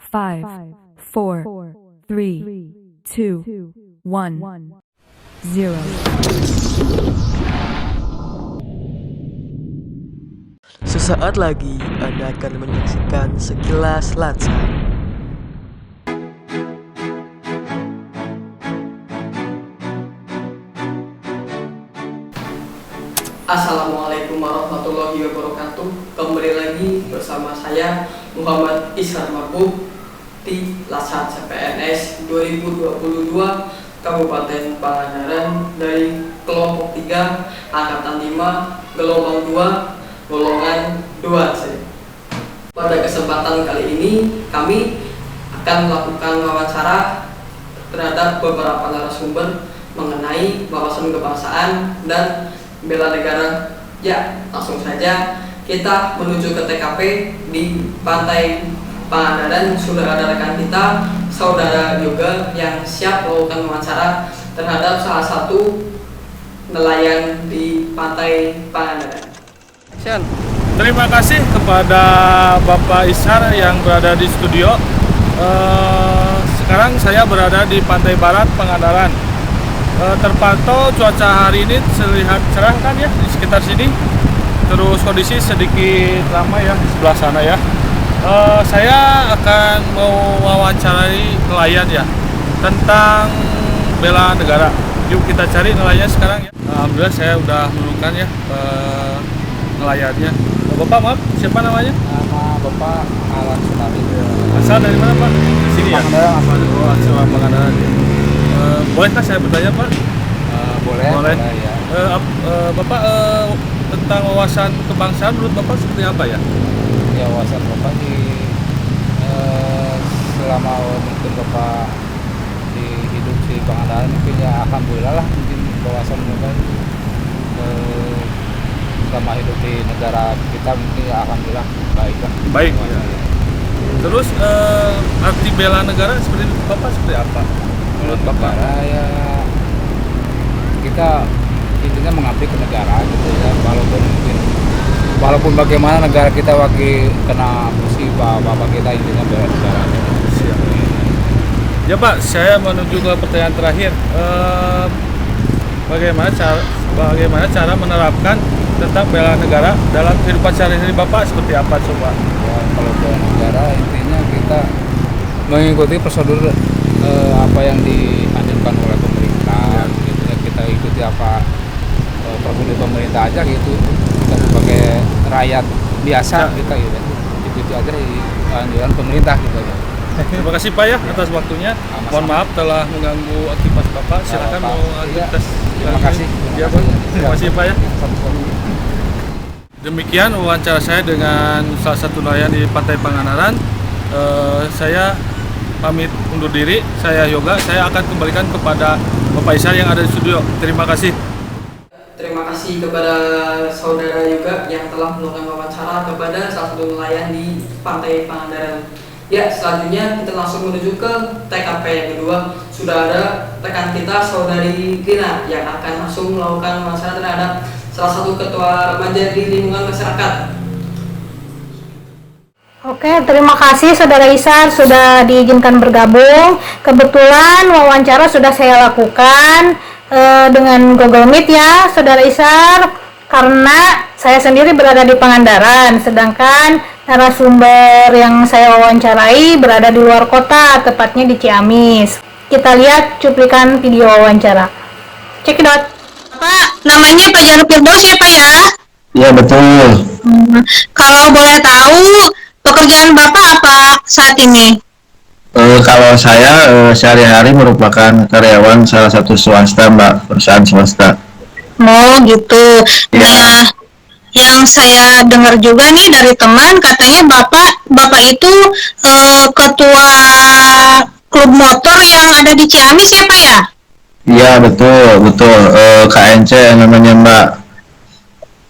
5, 4, 3, 2, 1, 0. Sesaat lagi Anda akan menyaksikan Sekilas Latsar. Assalamualaikum warahmatullahi wabarakatuh. Kembali lagi bersama saya Muhammad Ishar Marbuk di Latsar CPNS 2022 Kabupaten Pangandaran dari kelompok 3 Angkatan 5 gelombang 2 golongan 2C. Pada kesempatan kali ini kami akan melakukan wawancara terhadap beberapa narasumber mengenai wawasan kebangsaan dan bela negara. Ya, langsung saja kita menuju ke TKP di Pantai Pangandaran. Sudah ada rekan kita, saudara Yoga, yang siap melakukan wawancara terhadap salah satu nelayan di Pantai Pangandaran. Terima kasih kepada Bapak Ishar yang berada di studio. Sekarang saya berada di Pantai Barat Pangandaran. Terpantau cuaca hari ini terlihat cerah kan ya di sekitar sini. Terus kondisi sedikit ramai ya di sebelah sana ya. Saya akan mau wawancarai nelayan ya tentang bela negara. Yuk kita cari nelayan sekarang ya. Alhamdulillah saya udah menemukan ya nelayannya. Bapak maaf, siapa namanya? Nama Bapak Alan Sunari. Asal dari mana Pak? Di sini ya? Pangandaran. Oh, asal Pangandaran ya. Bolehkah saya bertanya Pak? Boleh ya. Bapak tentang wawasan kebangsaan menurut Bapak seperti apa ya? Ya, wawasan Bapak selama mungkin Bapak di hidup di Pangandaran mungkin ya alhamdulillah lah, mungkin wawasan Bapak selama hidup di negara kita mungkin ya alhamdulillah baik lah. Baik ya. Terus arti bela negara seperti Bapak seperti apa? Menurut Bapak? Negara ya kita intinya mengabdi ke negara gitu ya, walaupun bagaimana negara kita lagi kena musibah apa kita intinya bela negara. Ya Pak, saya menuju ke pertanyaan terakhir. Bagaimana cara menerapkan tentang bela negara dalam kehidupan sehari-hari Bapak seperti apa coba? Ya, kalau bela negara intinya kita mengikuti prosedur apa yang dianjurkan oleh pemerintah. Gitu ya, kita ikuti apa prosedur pemerintah aja gitu. Kita sebagai rakyat biasa kita gitu. Ikuti aja anjuran pemerintah gitu aja. Terima kasih Pak ya atas waktunya. Mohon maaf telah mengganggu aktivitas Bapak. Silakan mau aktivitas. Terima kasih. Ya, Pak. Terima kasih Pak ya. Demikian wawancara saya dengan salah satu nelayan di Pantai Pangandaran. Saya pamit undur diri. Saya Yoga. Saya akan kembalikan kepada Bapak Ishar yang ada di studio. Terima kasih. Terima kasih kepada saudara Yoga yang telah melakukan wawancara kepada salah satu nelayan di Pantai Pangandaran. Ya, selanjutnya kita langsung menuju ke TKP yang kedua. Sudah ada rekan kita, saudari Gina, yang akan langsung melakukan wawancara terhadap salah satu ketua remaja di lingkungan masyarakat. Oke, terima kasih Saudara Ishar sudah diizinkan bergabung. Kebetulan wawancara sudah saya lakukan dengan Google Meet ya, Saudara Ishar, karena saya sendiri berada di Pangandaran, sedangkan narasumber yang saya wawancarai berada di luar kota, tepatnya di Ciamis. Kita lihat cuplikan video wawancara. Cekidot. Pak, namanya Pak Jarod Firdaus ya Pak ya? Iya betul. Kalau boleh tahu, pekerjaan Bapak apa saat ini? Kalau saya sehari-hari merupakan karyawan salah satu swasta, Mbak, perusahaan swasta. Oh gitu. Ya. Nah, yang saya dengar juga nih dari teman, katanya Bapak itu ketua klub motor yang ada di Ciamis ya Pak ya? Iya betul. KNC namanya, Mbak.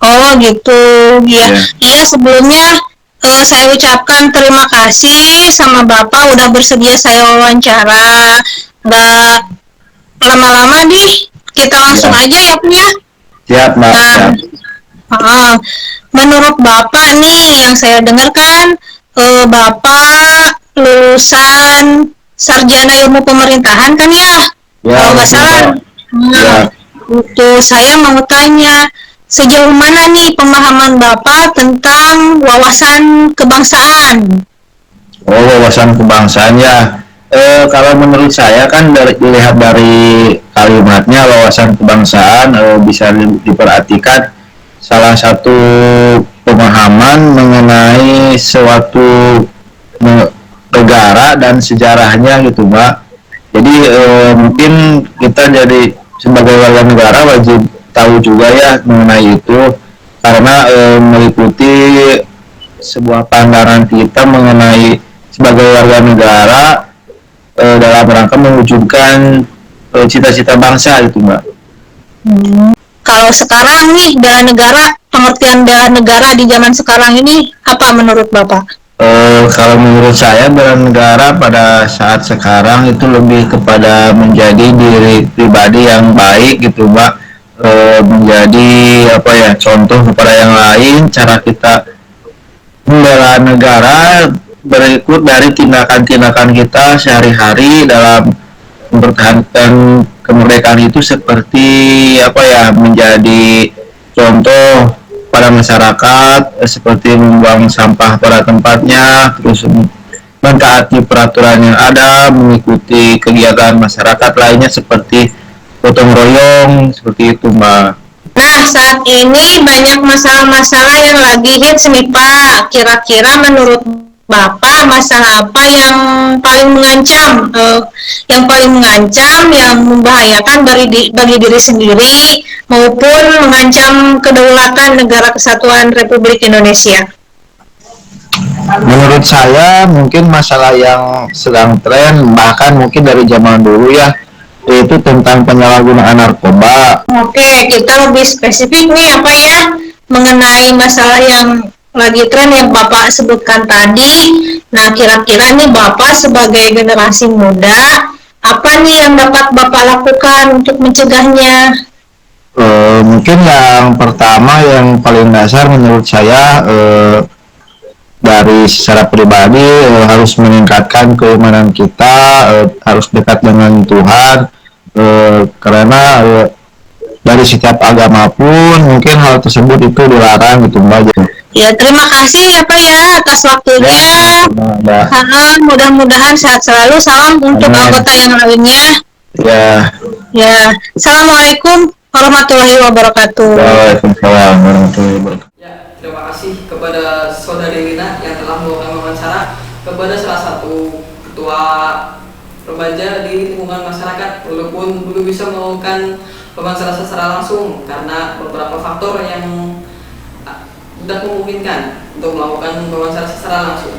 Oh gitu. Ya. Ya sebelumnya saya ucapkan terima kasih sama Bapak udah bersedia saya wawancara. Nggak lama-lama nih, kita langsung aja ya Pak ya? Siap, Mbak. Menurut Bapak nih yang saya dengar kan Bapak lulusan sarjana ilmu pemerintahan kan ya? Ya, Kalau nggak betul, salah. Mbak. Nah, itu saya mau tanya sejauh mana nih pemahaman Bapak tentang wawasan kebangsaan? Oh, wawasan kebangsaan ya. Kalau menurut saya kan dilihat dari kalimatnya wawasan kebangsaan bisa diperhatikan salah satu pemahaman mengenai suatu negara dan sejarahnya gitu, Mbak. Jadi mungkin kita jadi sebagai warga negara wajib tahu juga ya mengenai itu karena meliputi sebuah pandangan kita mengenai sebagai warga negara dalam rangka mewujudkan cita-cita bangsa itu, Mbak. Kalau sekarang nih bela negara, pengertian bela negara di zaman sekarang ini apa menurut Bapak? Kalau menurut saya bela negara pada saat sekarang itu lebih kepada menjadi diri pribadi yang baik gitu, Mbak. Menjadi apa ya, contoh kepada yang lain, cara kita membela negara berikut dari tindakan-tindakan kita sehari-hari dalam mempertahankan kemerdekaan itu seperti apa ya, menjadi contoh pada masyarakat seperti membuang sampah pada tempatnya, terus mentaati peraturan yang ada, mengikuti kegiatan masyarakat lainnya seperti gotong royong seperti itu, Mbak. Nah, saat ini banyak masalah-masalah yang lagi hits nih Pak. Kira-kira menurut Bapak masalah apa yang paling mengancam, yang membahayakan bagi diri sendiri maupun mengancam kedaulatan negara kesatuan Republik Indonesia? Menurut saya mungkin masalah yang sedang tren bahkan mungkin dari zaman dulu ya, yaitu tentang penyalahgunaan narkoba. Oke, kita lebih spesifik nih apa ya mengenai masalah yang lagi tren yang Bapak sebutkan tadi. Nah, kira-kira nih Bapak sebagai generasi muda, apa nih yang dapat Bapak lakukan untuk mencegahnya? Mungkin yang pertama yang paling dasar menurut saya dari secara pribadi harus meningkatkan keimanan kita, harus dekat dengan Tuhan, karena dari setiap agama pun mungkin hal tersebut itu dilarang gitu, Mbak. Ya, terima kasih ya Pak ya atas waktunya. Mudah-mudahan sehat selalu. Salam untuk anggota yang lainnya. Ya. Ya, Assalamualaikum warahmatullahi wabarakatuh. Waalaikumsalam warahmatullahi wabarakatuh. Ya, terima kasih kepada Saudari Lina yang telah melakukan wawancara kepada salah satu ketua remaja di lingkungan masyarakat, walaupun belum bisa melakukan wawancara secara langsung karena beberapa faktor yang tidak memungkinkan untuk melakukan wawancara secara langsung.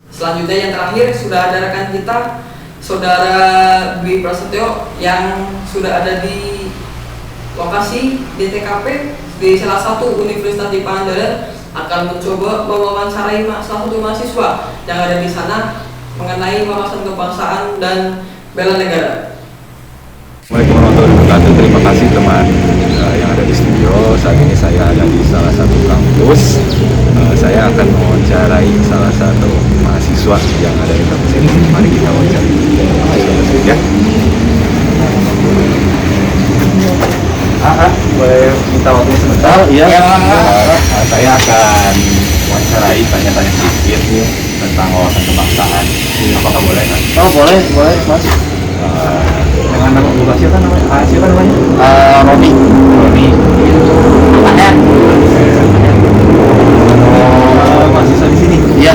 Selanjutnya yang terakhir sudah ada rekan kita Saudara Dwi Prasetyo yang sudah ada di lokasi di TKP di salah satu universitas di Pangandaran akan mencoba mewawancarai salah satu mahasiswa yang ada di sana mengenai wawasan kebangsaan dan bela negara. Assalamualaikum warahmatullahi wabarakatuh. Terima kasih teman yang ada di studio. Saat ini saya ada di salah satu kampus. Saya akan mewawancarai salah satu mahasiswa yang ada di kampus ini. Mari kita wawancara. Ya. Boleh minta waktu sebentar? Iya. Saya akan wawancarai, tanya-tanya sedikit tentang wawasan kebangsaan. Apakah boleh kan? Oh, boleh, Mas. Dengan nama buka siapa namanya? Siapa namanya? Roni. Mahasiswa di sini. Iya.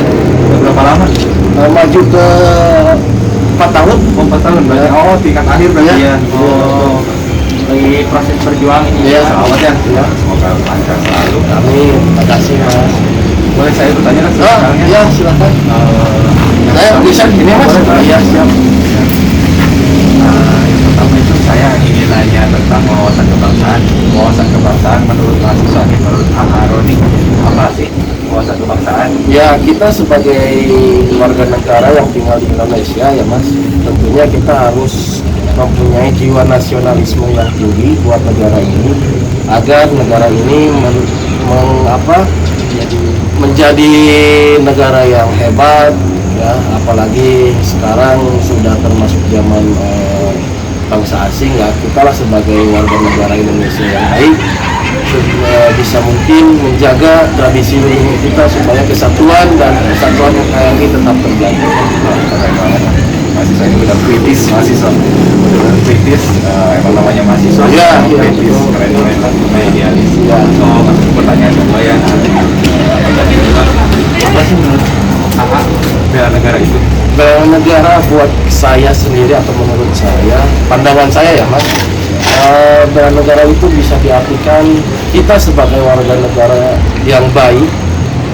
Berapa lama? Maju ke 4 tahun. Oh, 4 tahun berarti. Oh, tingkat akhir berarti ya. Oh, lagi proses berjuang ini. Iya. Selamat ya. Semoga lancar selalu. Amin. Terima kasih, Mas. Boleh saya bertanya kan sekarang ya? Iya, silakan. Saya bisa ini, Mas. Iya, siap. Yang pertama itu saya ingin nanya tentang wawasan kebangsaan. Wawasan kebangsaan menurut mahasiswa, menurut Roni, apa sih wawasan kebangsaan? Ya, kita sebagai warga negara yang tinggal di Indonesia ya Mas, tentunya kita harus mempunyai jiwa nasionalisme yang tinggi buat negara ini agar negara ini menjadi negara yang hebat, ya, apalagi sekarang sudah termasuk zaman bangsa asing ya, kita lah sebagai warga negara Indonesia yang baik bisa mungkin menjaga tradisi leluhur kita supaya kesatuan dan persatuan NKRI tetap terjaga. Keren banget. Mahasiswa ini udah kritis, mahasiswa benar kritis, emang namanya mahasiswa ya, kritis, keren banget, idealis. Ya. So, masuk ke pertanyaan kedua ya, apa sih menurut kakak bela negara itu? Bela negara buat saya sendiri atau menurut saya, pandangan saya ya Mas, bela negara itu bisa diartikan kita sebagai warga negara yang baik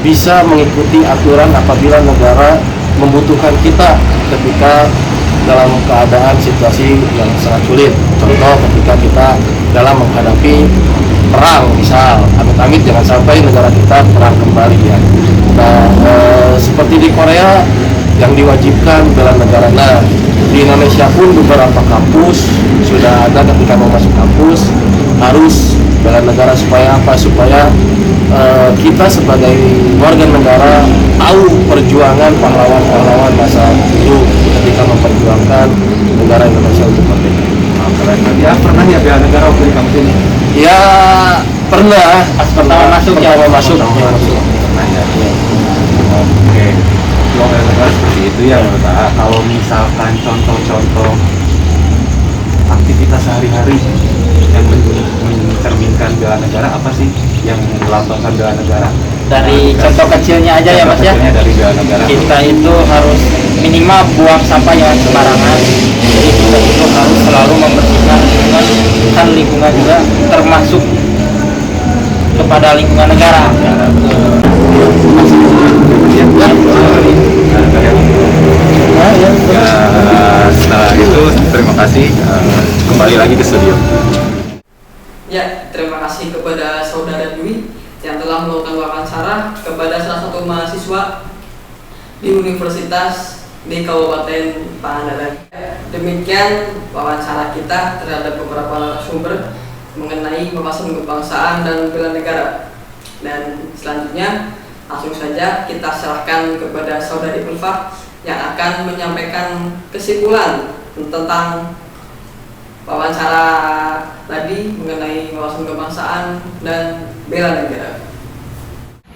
bisa mengikuti aturan apabila negara membutuhkan kita ketika dalam keadaan situasi yang sangat sulit. Contoh ketika kita dalam menghadapi perang, misal amit-amit jangan sampai negara kita perang kembali ya. Nah, seperti di Korea yang diwajibkan bela negara. Nah, di Indonesia pun beberapa kampus sudah ada ketika mau masuk kampus harus bela negara supaya apa? Supaya kita sebagai warga negara tahu perjuangan pahlawan-pahlawan masa dulu ketika memperjuangkan negara Indonesia untuk merdeka. Keren. Ya pernah ya bela negara waktu di kampus ini? Ya pernah. Pas pertama masuk ya. Pertama masuk. Pernah ya. Oke. Peluang bela negara seperti itu ya menurut saya. Kalau misalkan contoh-contoh aktivitas sehari-hari yang mencerminkan bela negara, apa sih yang melambangkan bela negara? Dari contoh kecilnya aja ya Mas ya, dari bela negara. kita itu harus minimal buang sampah jangan sembarangan. Jadi kita itu harus selalu membersihkan lingkungan, kan lingkungan juga termasuk kepada lingkungan negara. Setelah itu terima kasih, kembali lagi ke studio. Ya, terima kasih kepada Saudara Dwi yang telah melakukan wawancara kepada salah satu mahasiswa di Universitas di Kabupaten Pangandaran. Demikian wawancara kita terhadap beberapa sumber mengenai wawasan kebangsaan dan bela negara. Dan selanjutnya langsung saja kita serahkan kepada Saudari Ulfa yang akan menyampaikan kesimpulan tentang wawancara tadi mengenai wawasan kebangsaan dan bela negara.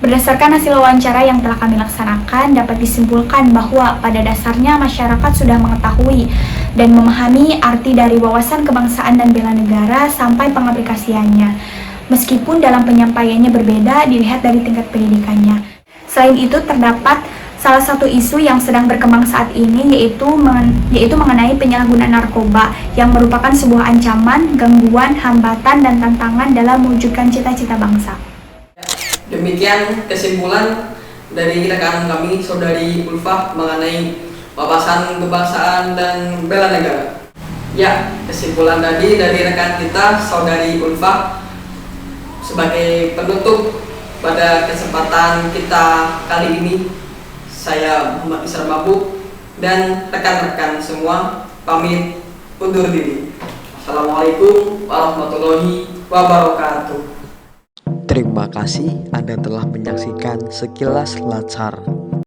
Berdasarkan hasil wawancara yang telah kami laksanakan, dapat disimpulkan bahwa pada dasarnya masyarakat sudah mengetahui dan memahami arti dari wawasan kebangsaan dan bela negara sampai pengaplikasiannya. Meskipun dalam penyampaiannya berbeda dilihat dari tingkat pendidikannya. Selain itu, terdapat salah satu isu yang sedang berkembang saat ini yaitu mengenai penyalahgunaan narkoba yang merupakan sebuah ancaman, gangguan, hambatan, dan tantangan dalam mewujudkan cita-cita bangsa. Demikian kesimpulan dari rekan kami Saudari Ulfa mengenai wawasan kebangsaan dan bela negara. Ya, kesimpulan tadi dari rekan kita Saudari Ulfa sebagai penutup pada kesempatan kita kali ini. Saya Muhammad Isra Mabuk dan rekan-rekan semua pamit undur diri. Assalamualaikum warahmatullahi wabarakatuh. Terima kasih Anda telah menyaksikan Sekilas Latsar.